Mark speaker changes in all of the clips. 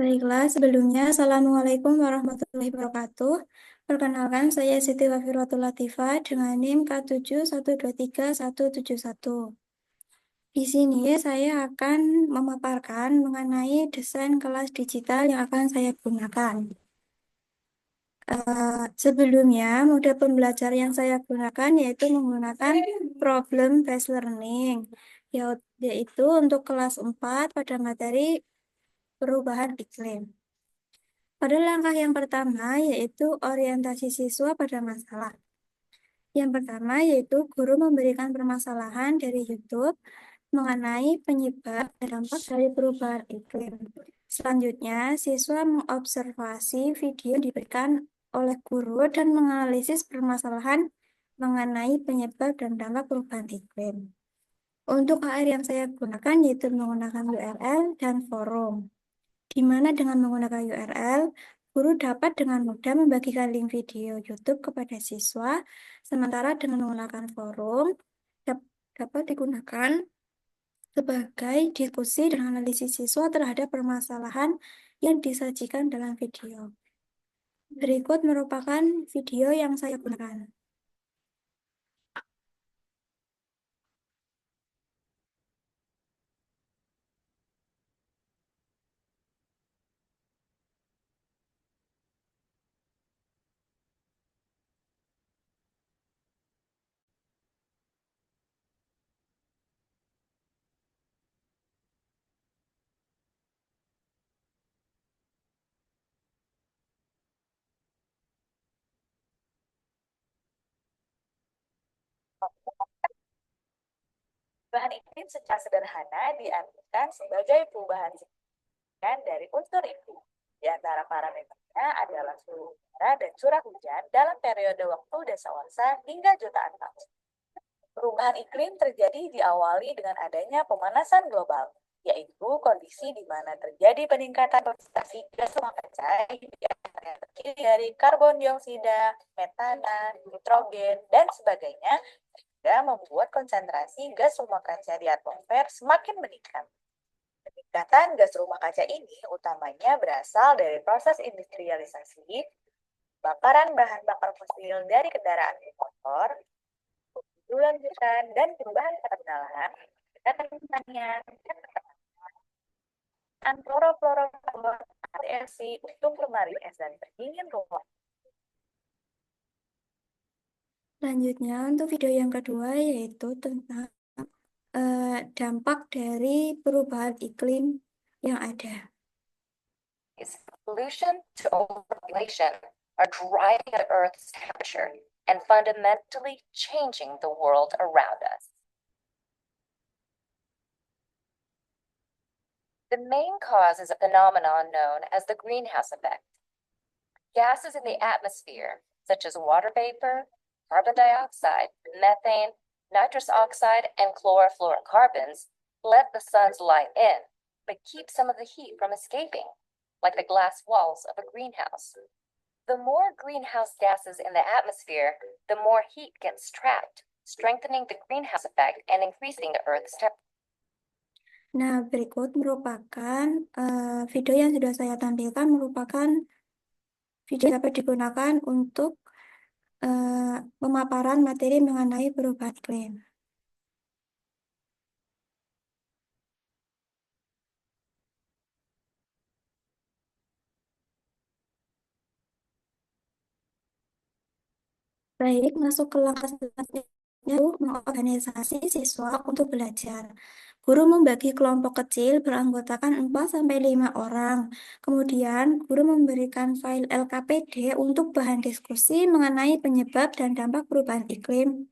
Speaker 1: Baiklah, sebelumnya Assalamualaikum warahmatullahi wabarakatuh. Perkenalkan, saya Siti Wafiratul Latifah dengan NIM K7123171. Di sini saya akan memaparkan mengenai desain kelas digital yang akan saya gunakan. Sebelumnya, mode pembelajaran yang saya gunakan yaitu menggunakan problem based learning, yaitu untuk kelas 4 pada materi perubahan iklim. Pada langkah yang pertama, yaitu orientasi siswa pada masalah. Yang pertama, yaitu guru memberikan permasalahan dari YouTube mengenai penyebab dan dampak dari perubahan iklim. Selanjutnya, siswa mengobservasi video yang diberikan oleh guru dan menganalisis permasalahan mengenai penyebab dan dampak perubahan iklim. Untuk HR yang saya gunakan yaitu menggunakan URL dan forum, di mana dengan menggunakan URL, guru dapat dengan mudah membagikan link video YouTube kepada siswa, sementara dengan menggunakan forum, dapat digunakan sebagai diskusi dan analisis siswa terhadap permasalahan yang disajikan dalam video. Berikut merupakan video yang saya gunakan.
Speaker 2: Perubahan iklim secara sederhana diartikan sebagai perubahan signifikan dari unsur iklim. Di antara parameternya adalah suhu udara dan curah hujan dalam periode waktu dasawarsa hingga jutaan tahun. Perubahan iklim terjadi diawali dengan adanya pemanasan global, yaitu kondisi di mana terjadi peningkatan konsentrasi gas rumah kaca yang terdiri dari karbon dioksida, metana, nitrogen, dan sebagainya, membuat konsentrasi gas rumah kaca di atmosfer semakin meningkat. Peningkatan gas rumah kaca ini utamanya berasal dari proses industrialisasi, bakaran bahan bakar fosil dari kendaraan bermotor, pemburuan hutan, dan perubahan perkenalan, pertanian, dan pertanian, klorofluorokarbon, radiasi, untuk lemari es dan pendingin rumah.
Speaker 1: Selanjutnya, untuk video yang kedua yaitu tentang dampak dari perubahan iklim yang ada.
Speaker 2: Pollution to overpopulation are driving up Earth's temperature and fundamentally changing the world around us. The main cause is a phenomenon known as the greenhouse effect. Gases in the atmosphere, such as water vapor, carbon dioxide, methane, nitrous oxide, and chlorofluorocarbons, let the sun's light in, but keep some of the heat from escaping, like the glass walls of a greenhouse. The more greenhouse gases in the atmosphere, the more heat gets trapped, strengthening the greenhouse effect and increasing the Earth's temperature.
Speaker 1: Nah, berikut merupakan video yang sudah saya tampilkan merupakan video yang dapat digunakan untuk pemaparan materi mengenai perubahan iklim. Baik, masuk ke langkah selanjutnya, mengorganisasi siswa untuk belajar. Guru membagi kelompok kecil beranggotakan 4-5 orang. Kemudian, guru memberikan file LKPD untuk bahan diskusi mengenai penyebab dan dampak perubahan iklim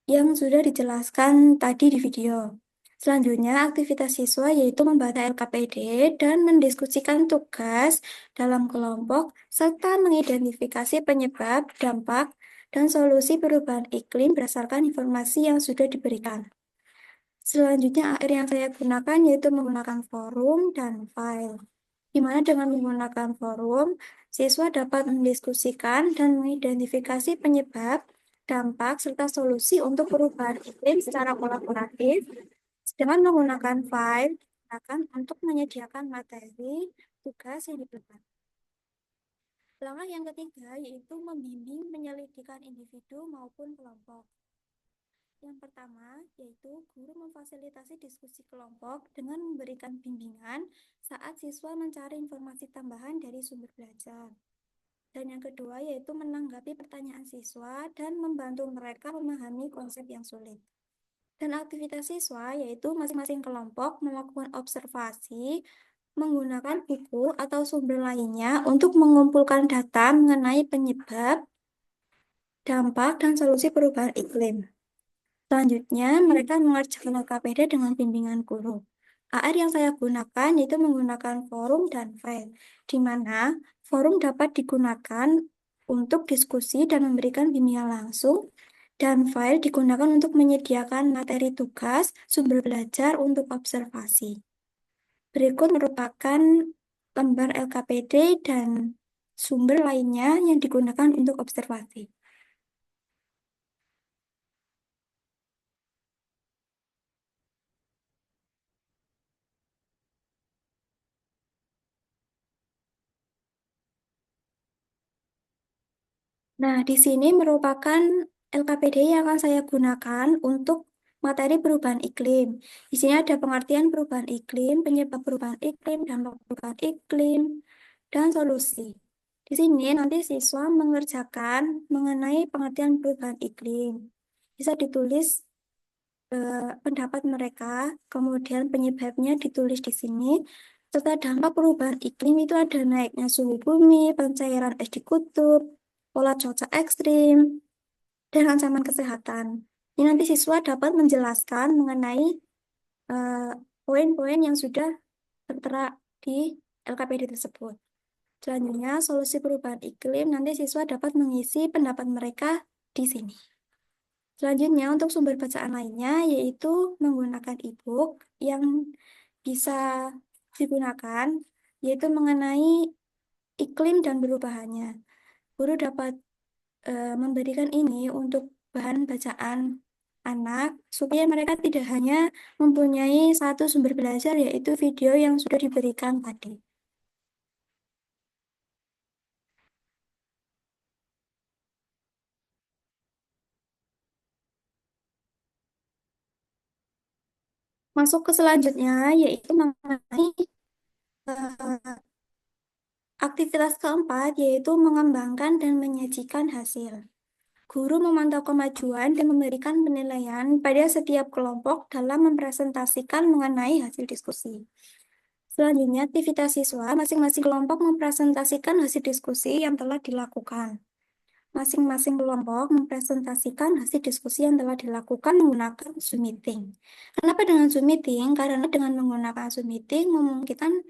Speaker 1: yang sudah dijelaskan tadi di video. Selanjutnya, aktivitas siswa yaitu membaca LKPD dan mendiskusikan tugas dalam kelompok, serta mengidentifikasi penyebab, dampak, dan solusi perubahan iklim berdasarkan informasi yang sudah diberikan. Selanjutnya, akhir yang saya gunakan yaitu menggunakan forum dan file, di mana dengan menggunakan forum, siswa dapat mendiskusikan dan mengidentifikasi penyebab, dampak, serta solusi untuk perubahan iklim secara kolaboratif. Dengan menggunakan file, digunakan untuk menyediakan materi tugas yang diberikan. Langkah yang ketiga yaitu membimbing penyelidikan individu maupun kelompok. Yang pertama yaitu guru memfasilitasi diskusi kelompok dengan memberikan bimbingan saat siswa mencari informasi tambahan dari sumber belajar. Dan yang kedua yaitu menanggapi pertanyaan siswa dan membantu mereka memahami konsep yang sulit. Dan aktivitas siswa yaitu masing-masing kelompok melakukan observasi menggunakan buku atau sumber lainnya untuk mengumpulkan data mengenai penyebab, dampak, dan solusi perubahan iklim. Selanjutnya, mereka mengerjakan LKPD dengan bimbingan guru. AR yang saya gunakan itu menggunakan forum dan file, di mana forum dapat digunakan untuk diskusi dan memberikan bimbingan langsung, dan file digunakan untuk menyediakan materi tugas, sumber belajar untuk observasi. Berikut merupakan lembar LKPD dan sumber lainnya yang digunakan untuk observasi. Nah, di sini merupakan LKPD yang akan saya gunakan untuk materi perubahan iklim. Di sini ada pengertian perubahan iklim, penyebab perubahan iklim, dampak perubahan iklim, dan solusi. Di sini nanti siswa mengerjakan mengenai pengertian perubahan iklim. Bisa ditulis pendapat mereka, kemudian penyebabnya ditulis di sini, serta dampak perubahan iklim itu ada naiknya suhu bumi, pencairan es di kutub, pola cuaca ekstrim, dan ancaman kesehatan. Ini nanti siswa dapat menjelaskan mengenai eh, poin-poin yang sudah tertera di LKPD tersebut. Selanjutnya, solusi perubahan iklim, nanti siswa dapat mengisi pendapat mereka di sini. Selanjutnya, untuk sumber bacaan lainnya, yaitu menggunakan e-book yang bisa digunakan, yaitu mengenai iklim dan perubahannya. Guru dapat memberikan ini untuk bahan bacaan anak, supaya mereka tidak hanya mempunyai satu sumber belajar, yaitu video yang sudah diberikan tadi. Masuk ke selanjutnya, yaitu mengenai eh, aktivitas keempat, yaitu mengembangkan dan menyajikan hasil. Guru memantau kemajuan dan memberikan penilaian pada setiap kelompok dalam mempresentasikan mengenai hasil diskusi. Selanjutnya, aktivitas siswa, masing-masing kelompok mempresentasikan hasil diskusi yang telah dilakukan. Masing-masing kelompok mempresentasikan hasil diskusi yang telah dilakukan menggunakan Zoom Meeting. Kenapa dengan Zoom Meeting? Karena dengan menggunakan Zoom Meeting memungkinkan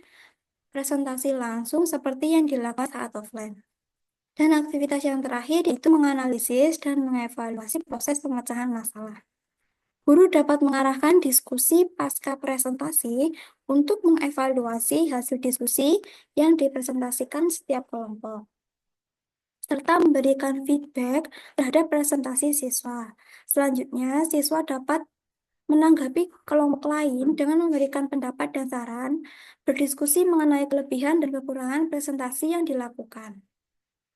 Speaker 1: presentasi langsung seperti yang dilakukan saat offline. Dan aktivitas yang terakhir itu menganalisis dan mengevaluasi proses pemecahan masalah. Guru dapat mengarahkan diskusi pasca presentasi untuk mengevaluasi hasil diskusi yang dipresentasikan setiap kelompok, serta memberikan feedback terhadap presentasi siswa. Selanjutnya, siswa dapat menanggapi kelompok lain dengan memberikan pendapat dan saran, berdiskusi mengenai kelebihan dan kekurangan presentasi yang dilakukan,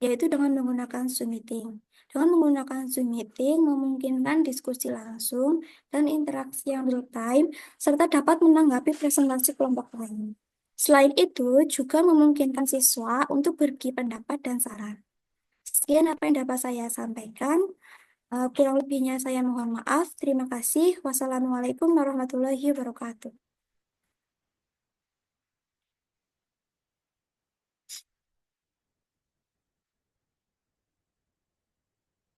Speaker 1: yaitu dengan menggunakan Zoom Meeting. Dengan menggunakan Zoom Meeting memungkinkan diskusi langsung dan interaksi yang real time, serta dapat menanggapi presentasi kelompok lain. Selain itu, juga memungkinkan siswa untuk berbagi pendapat dan saran. Sekian apa yang dapat saya sampaikan. Kurang lebihnya saya mohon maaf. Terima kasih. Wassalamualaikum warahmatullahi wabarakatuh.